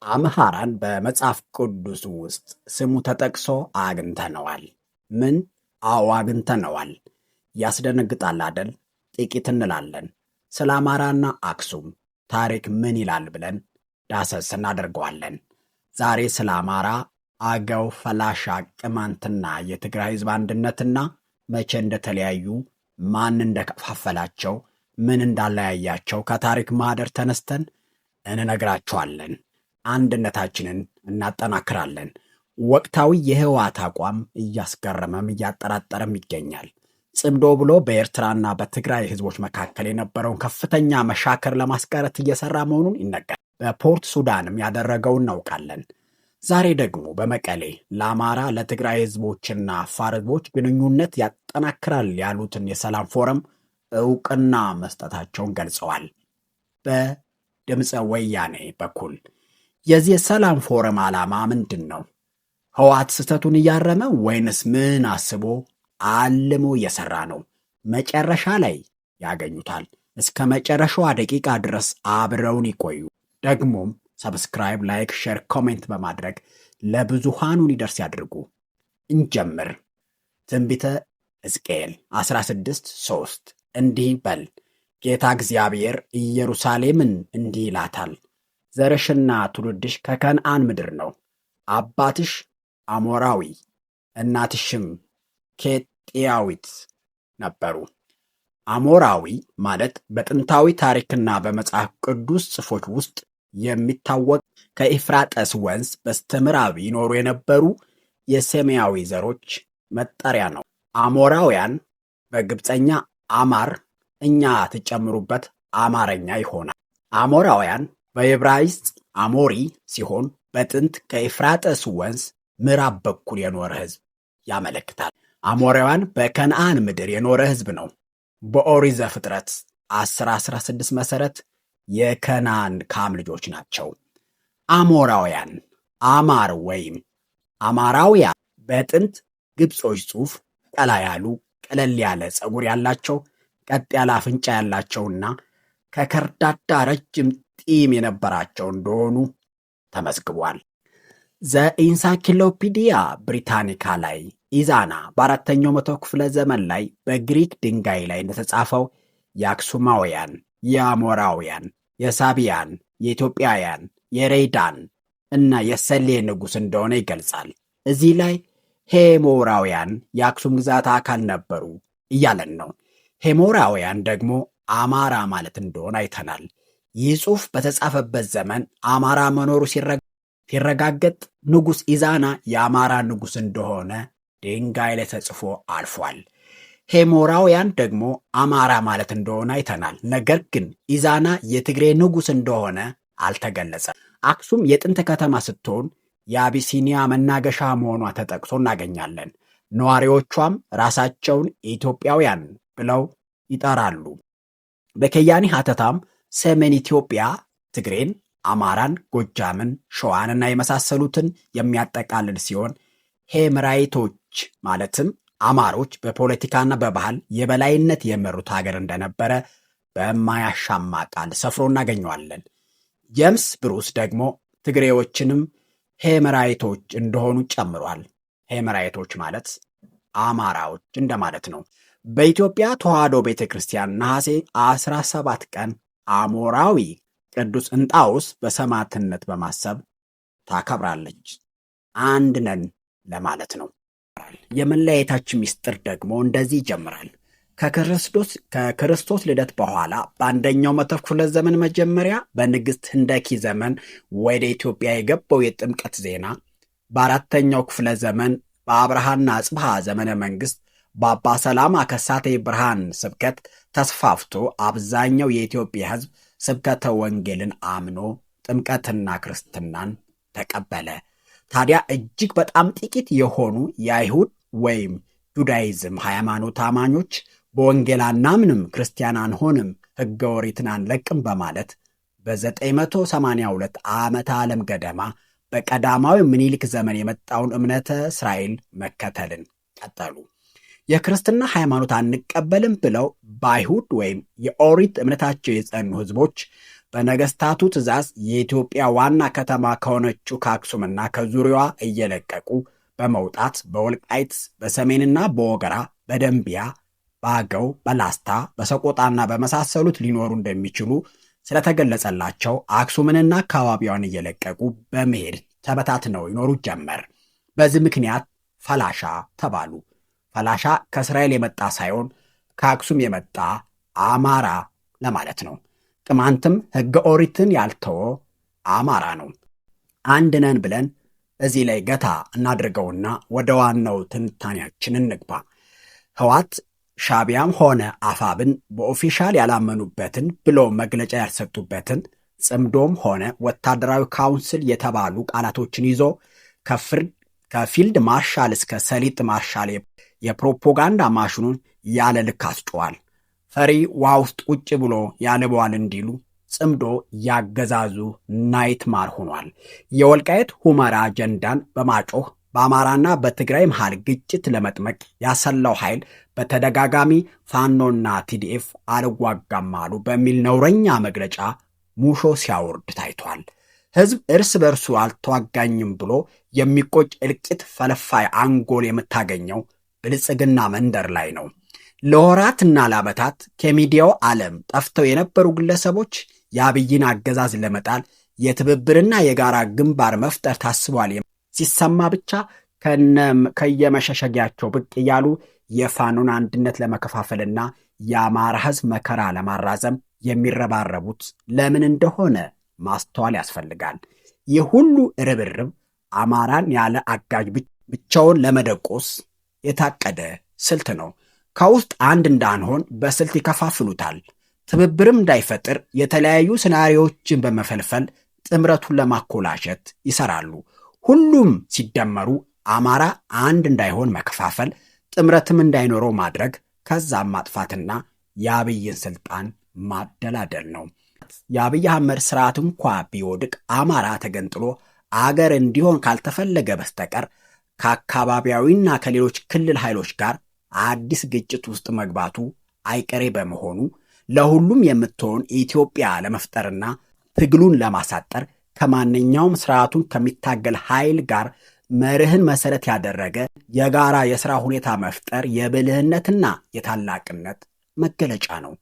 አምሃራን በመጽሐፍ ቅዱስ ውስጥ ስሙ ተጠቅሶ አግኝተነዋል። ምን? አዎ አግኝተነዋል። ያስደነግጣል አደል? ጥቂት እንላለን። ስለ አማራና አክሱም ታሪክ ምን ይላል ብለን ዳሰስ እናደርገዋለን። ዛሬ ስለ አማራ፣ አገው፣ ፈላሻ፣ ቅማንትና የትግራይ ሕዝብ አንድነትና መቼ እንደተለያዩ፣ ማን እንደከፋፈላቸው፣ ምን እንዳለያያቸው ከታሪክ ማህደር ተነስተን እንነግራችኋለን። አንድነታችንን እናጠናክራለን። ወቅታዊ የህወሓት አቋም እያስገረመም እያጠራጠረም ይገኛል። ጽምዶ ብሎ በኤርትራና በትግራይ ህዝቦች መካከል የነበረውን ከፍተኛ መሻከር ለማስቀረት እየሰራ መሆኑን ይነገራል። በፖርት ሱዳንም ያደረገውን እናውቃለን። ዛሬ ደግሞ በመቀሌ ለአማራ ለትግራይ ህዝቦችና አፋር ህዝቦች ግንኙነት ያጠናክራል ያሉትን የሰላም ፎረም እውቅና መስጠታቸውን ገልጸዋል። በድምፀ ወያኔ በኩል የዚህ የሰላም ፎረም ዓላማ ምንድን ነው? ህወሓት ስህተቱን እያረመ ወይንስ ምን አስቦ አልሞ እየሰራ ነው? መጨረሻ ላይ ያገኙታል። እስከ መጨረሻዋ ደቂቃ ድረስ አብረውን ይቆዩ። ደግሞም ሰብስክራይብ፣ ላይክ፣ ሼር፣ ኮሜንት በማድረግ ለብዙሃኑ እንዲደርስ ያድርጉ። እንጀምር። ትንቢተ ሕዝቅኤል 16:3 እንዲህ በል፣ ጌታ እግዚአብሔር ኢየሩሳሌምን እንዲህ ይላታል፣ ዘርሽና ትውልድሽ ከከነዓን ምድር ነው። አባትሽ አሞራዊ እናትሽም ኬጢያዊት ነበሩ። አሞራዊ ማለት በጥንታዊ ታሪክና በመጽሐፍ ቅዱስ ጽሑፎች ውስጥ የሚታወቅ ከኤፍራጠስ ወንዝ በስተምዕራብ ይኖሩ የነበሩ የሴማዊ ዘሮች መጠሪያ ነው። አሞራውያን በግብፀኛ አማር፣ እኛ ትጨምሩበት አማረኛ ይሆናል። አሞራውያን በዕብራይስጥ አሞሪ ሲሆን በጥንት ከኤፍራጠስ ወንዝ ምዕራብ በኩል የኖረ ሕዝብ ያመለክታል። አሞራውያን በከነዓን ምድር የኖረ ሕዝብ ነው። በኦሪት ዘፍጥረት 10:16 መሠረት የከነዓን ካም ልጆች ናቸው። አሞራውያን አማር ወይም አማራውያን በጥንት ግብጾች ጽሑፍ ቀላ ያሉ፣ ቀለል ያለ ፀጉር ያላቸው፣ ቀጥ ያለ አፍንጫ ያላቸውና ከከርዳዳ ረጅም ጢም የነበራቸው እንደሆኑ ተመዝግቧል። ዘኢንሳይክሎፒዲያ ብሪታኒካ ላይ ኢዛና በአራተኛው መቶ ክፍለ ዘመን ላይ በግሪክ ድንጋይ ላይ እንደተጻፈው የአክሱማውያን፣ የአሞራውያን፣ የሳቢያን፣ የኢትዮጵያውያን፣ የሬዳን እና የሰሌ ንጉሥ እንደሆነ ይገልጻል። እዚህ ላይ ሄሞራውያን የአክሱም ግዛት አካል ነበሩ እያለን ነው። ሄሞራውያን ደግሞ አማራ ማለት እንደሆነ አይተናል። ይህ ጽሑፍ በተጻፈበት ዘመን አማራ መኖሩ ሲረጋገጥ ንጉሥ ኢዛና የአማራ ንጉሥ እንደሆነ ድንጋይ ላይ ተጽፎ አልፏል። ሄሞራውያን ደግሞ አማራ ማለት እንደሆነ አይተናል። ነገር ግን ኢዛና የትግሬ ንጉሥ እንደሆነ አልተገለጸም። አክሱም የጥንት ከተማ ስትሆን የአቢሲኒያ መናገሻ መሆኗ ተጠቅሶ እናገኛለን። ነዋሪዎቿም ራሳቸውን ኢትዮጵያውያን ብለው ይጠራሉ። በከያኒ ሀተታም ሰሜን ኢትዮጵያ ትግሬን፣ አማራን፣ ጎጃምን፣ ሸዋንና የመሳሰሉትን የሚያጠቃልል ሲሆን ሄምራይቶች ማለትም አማሮች በፖለቲካና በባህል የበላይነት የመሩት ሀገር እንደነበረ በማያሻማ ቃል ሰፍሮ እናገኘዋለን። ጀምስ ብሩስ ደግሞ ትግሬዎችንም ሄምራይቶች እንደሆኑ ጨምሯል። ሄምራይቶች ማለት አማራዎች እንደማለት ነው። በኢትዮጵያ ተዋሕዶ ቤተ ክርስቲያን ነሐሴ 17 ቀን አሞራዊ ቅዱስ እንጣውስ በሰማዕትነት በማሰብ ታከብራለች። አንድ ነን ለማለት ነው። የመለያየታችን ምስጢር ደግሞ እንደዚህ ይጀምራል። ከክርስቶስ ልደት በኋላ በአንደኛው መቶ ክፍለ ዘመን መጀመሪያ በንግሥት ህንደኪ ዘመን ወደ ኢትዮጵያ የገባው የጥምቀት ዜና በአራተኛው ክፍለ ዘመን በአብርሃና አጽብሃ ዘመነ መንግሥት በአባ ሰላማ ከሳቴ ብርሃን ስብከት ተስፋፍቶ አብዛኛው የኢትዮጵያ ሕዝብ ስብከተ ወንጌልን አምኖ ጥምቀትና ክርስትናን ተቀበለ። ታዲያ እጅግ በጣም ጥቂት የሆኑ የአይሁድ ወይም ጁዳይዝም ሃይማኖት አማኞች በወንጌል አናምንም፣ ክርስቲያን አንሆንም፣ ሕገ ኦሪትን አንለቅም በማለት በ982 ዓመተ ዓለም ገደማ በቀዳማዊ ምኒልክ ዘመን የመጣውን እምነተ እስራኤል መከተልን ቀጠሉ። የክርስትና ሃይማኖት አንቀበልም ብለው በአይሁድ ወይም የኦሪት እምነታቸው የጸኑ ሕዝቦች በነገስታቱ ትእዛዝ የኢትዮጵያ ዋና ከተማ ከሆነችው ከአክሱምና ከዙሪያዋ እየለቀቁ በመውጣት በወልቃይት፣ በሰሜንና በወገራ፣ በደንቢያ፣ በአገው፣ በላስታ፣ በሰቆጣና በመሳሰሉት ሊኖሩ እንደሚችሉ ስለተገለጸላቸው አክሱምንና አካባቢዋን እየለቀቁ በመሄድ ተበታትነው ይኖሩ ጀመር። በዚህ ምክንያት ፈላሻ ተባሉ። ፈላሻ ከእስራኤል የመጣ ሳይሆን ከአክሱም የመጣ አማራ ለማለት ነው። ቅማንትም ሕገ ኦሪትን ያልተወ አማራ ነው። አንድ ነን ብለን እዚህ ላይ ገታ እናድርገውና ወደ ዋናው ትንታኔያችን እንግባ። ህወሓት ሻዕቢያም ሆነ አፋብን በኦፊሻል ያላመኑበትን ብሎ መግለጫ ያልሰጡበትን ጽምዶም ሆነ ወታደራዊ ካውንስል የተባሉ ቃላቶችን ይዞ ከፊልድ ማርሻል እስከ ሰሊጥ ማርሻል የፕሮፓጋንዳ ማሽኑን ያለ ልክ አስጮዋል። ፈሪ ውሃ ውስጥ ቁጭ ብሎ ያልበዋል እንዲሉ ጽምዶ ያገዛዙ ናይትማር ሆኗል። የወልቃይት ሁመራ አጀንዳን በማጮህ በአማራና በትግራይ መሃል ግጭት ለመጥመቅ ያሰላው ኃይል በተደጋጋሚ ፋኖና ቲዲኤፍ አልዋጋም አሉ በሚል ነውረኛ መግለጫ ሙሾ ሲያወርድ ታይቷል። ህዝብ እርስ በርሱ አልተዋጋኝም ብሎ የሚቆጭ እልቂት ፈለፋይ አንጎል የምታገኘው ብልጽግና መንደር ላይ ነው። ለወራትና ለዓመታት ከሚዲያው ዓለም ጠፍተው የነበሩ ግለሰቦች የአብይን አገዛዝ ለመጣል የትብብርና የጋራ ግንባር መፍጠር ታስቧል ሲሰማ ብቻ ከየመሸሸጊያቸው ብቅ እያሉ የፋኖን አንድነት ለመከፋፈልና የአማራ ህዝብ መከራ ለማራዘም የሚረባረቡት ለምን እንደሆነ ማስተዋል ያስፈልጋል። ይህ ሁሉ ርብርብ አማራን ያለ አጋዥ ብቻውን ለመደቆስ የታቀደ ስልት ነው። ከውስጥ አንድ እንዳንሆን በስልት ይከፋፍሉታል። ትብብርም እንዳይፈጥር የተለያዩ ሲናሪዎችን በመፈልፈል ጥምረቱን ለማኮላሸት ይሰራሉ። ሁሉም ሲደመሩ አማራ አንድ እንዳይሆን መከፋፈል፣ ጥምረትም እንዳይኖረው ማድረግ፣ ከዛም ማጥፋትና የአብይን ስልጣን ማደላደል ነው። የአብይ አህመድ ስርዓት እንኳ ቢወድቅ አማራ ተገንጥሎ አገር እንዲሆን ካልተፈለገ በስተቀር ከአካባቢያዊና ከሌሎች ክልል ኃይሎች ጋር አዲስ ግጭት ውስጥ መግባቱ አይቀሬ በመሆኑ ለሁሉም የምትሆን ኢትዮጵያ ለመፍጠርና ትግሉን ለማሳጠር ከማንኛውም ስርዓቱን ከሚታገል ኃይል ጋር መርህን መሰረት ያደረገ የጋራ የሥራ ሁኔታ መፍጠር የብልህነትና የታላቅነት መገለጫ ነው።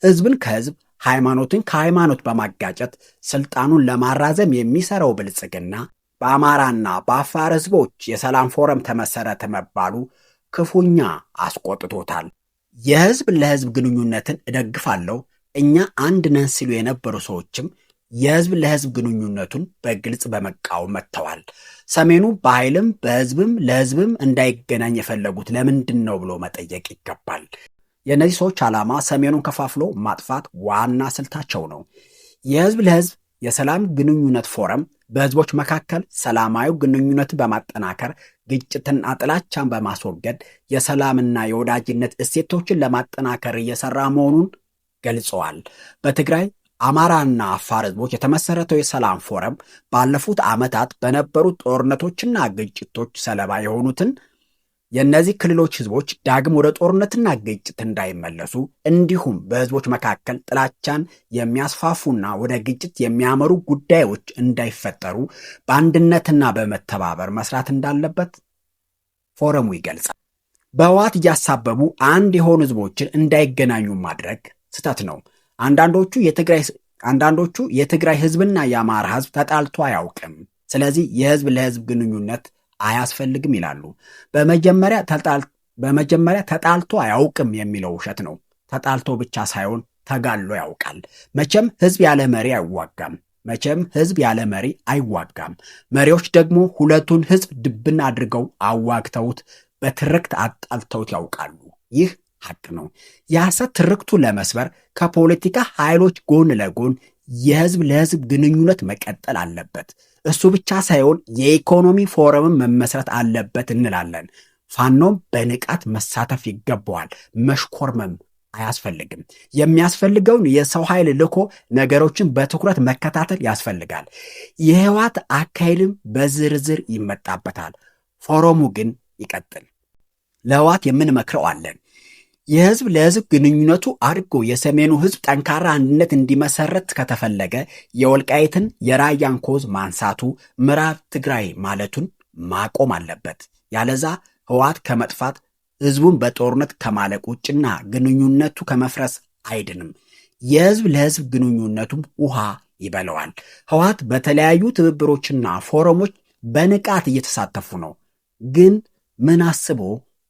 ህዝብን ከህዝብ ሃይማኖትን ከሃይማኖት በማጋጨት ስልጣኑን ለማራዘም የሚሰራው ብልጽግና በአማራና በአፋር ህዝቦች የሰላም ፎረም ተመሰረተ መባሉ ክፉኛ አስቆጥቶታል። የህዝብ ለህዝብ ግንኙነትን እደግፋለሁ እኛ አንድ ነን ሲሉ የነበሩ ሰዎችም የህዝብ ለህዝብ ግንኙነቱን በግልጽ በመቃወም መጥተዋል። ሰሜኑ በኃይልም በህዝብም ለህዝብም እንዳይገናኝ የፈለጉት ለምንድን ነው ብሎ መጠየቅ ይገባል። የእነዚህ ሰዎች ዓላማ ሰሜኑን ከፋፍሎ ማጥፋት ዋና ስልታቸው ነው። የህዝብ ለህዝብ የሰላም ግንኙነት ፎረም በህዝቦች መካከል ሰላማዊ ግንኙነትን በማጠናከር ግጭትና ጥላቻን በማስወገድ የሰላምና የወዳጅነት እሴቶችን ለማጠናከር እየሰራ መሆኑን ገልጸዋል። በትግራይ አማራና አፋር ህዝቦች የተመሰረተው የሰላም ፎረም ባለፉት ዓመታት በነበሩት ጦርነቶችና ግጭቶች ሰለባ የሆኑትን የእነዚህ ክልሎች ህዝቦች ዳግም ወደ ጦርነትና ግጭት እንዳይመለሱ እንዲሁም በህዝቦች መካከል ጥላቻን የሚያስፋፉና ወደ ግጭት የሚያመሩ ጉዳዮች እንዳይፈጠሩ በአንድነትና በመተባበር መስራት እንዳለበት ፎረሙ ይገልጻል። በህወሓት እያሳበቡ አንድ የሆኑ ህዝቦችን እንዳይገናኙ ማድረግ ስህተት ነው። አንዳንዶቹ የትግራይ ህዝብና የአማራ ህዝብ ተጣልቶ አያውቅም፣ ስለዚህ የህዝብ ለህዝብ ግንኙነት አያስፈልግም ይላሉ። በመጀመሪያ ተጣልቶ አያውቅም የሚለው ውሸት ነው። ተጣልቶ ብቻ ሳይሆን ተጋሎ ያውቃል። መቼም ህዝብ ያለ መሪ አይዋጋም። መሪዎች ደግሞ ሁለቱን ህዝብ ድብን አድርገው አዋግተውት በትርክት አጣልተውት ያውቃሉ። ይህ ሐቅ ነው። የሐሰት ትርክቱ ለመስበር ከፖለቲካ ኃይሎች ጎን ለጎን የህዝብ ለህዝብ ግንኙነት መቀጠል አለበት። እሱ ብቻ ሳይሆን የኢኮኖሚ ፎረምን መመስረት አለበት እንላለን። ፋኖም በንቃት መሳተፍ ይገባዋል። መሽኮርመም አያስፈልግም። የሚያስፈልገውን የሰው ኃይል ልኮ ነገሮችን በትኩረት መከታተል ያስፈልጋል። የህወሓት አካሄድም በዝርዝር ይመጣበታል። ፎረሙ ግን ይቀጥል። ለህወሓት የምንመክረው አለን። የህዝብ ለህዝብ ግንኙነቱ አድጎ የሰሜኑ ህዝብ ጠንካራ አንድነት እንዲመሰረት ከተፈለገ የወልቃይትን የራያን ኮዝ ማንሳቱ ምዕራብ ትግራይ ማለቱን ማቆም አለበት። ያለዛ ህወሓት ከመጥፋት ህዝቡን በጦርነት ከማለቅ ውጭና ግንኙነቱ ከመፍረስ አይድንም። የህዝብ ለህዝብ ግንኙነቱም ውሃ ይበለዋል። ህወሓት በተለያዩ ትብብሮችና ፎረሞች በንቃት እየተሳተፉ ነው። ግን ምን አስቦ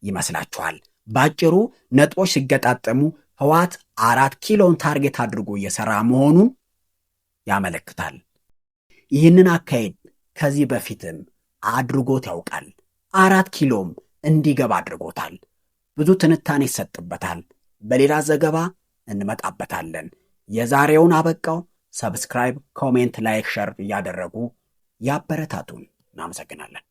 ይመስላችኋል? ባጭሩ ነጥቦች ሲገጣጠሙ ህወሓት 4 ኪሎን ታርጌት አድርጎ እየሰራ መሆኑን ያመለክታል። ይህንን አካሄድ ከዚህ በፊትም አድርጎት ያውቃል። 4 ኪሎም እንዲገባ አድርጎታል። ብዙ ትንታኔ ይሰጥበታል። በሌላ ዘገባ እንመጣበታለን። የዛሬውን አበቃው። ሰብስክራይብ፣ ኮሜንት፣ ላይክ፣ ሸር እያደረጉ ያበረታቱን። እናመሰግናለን።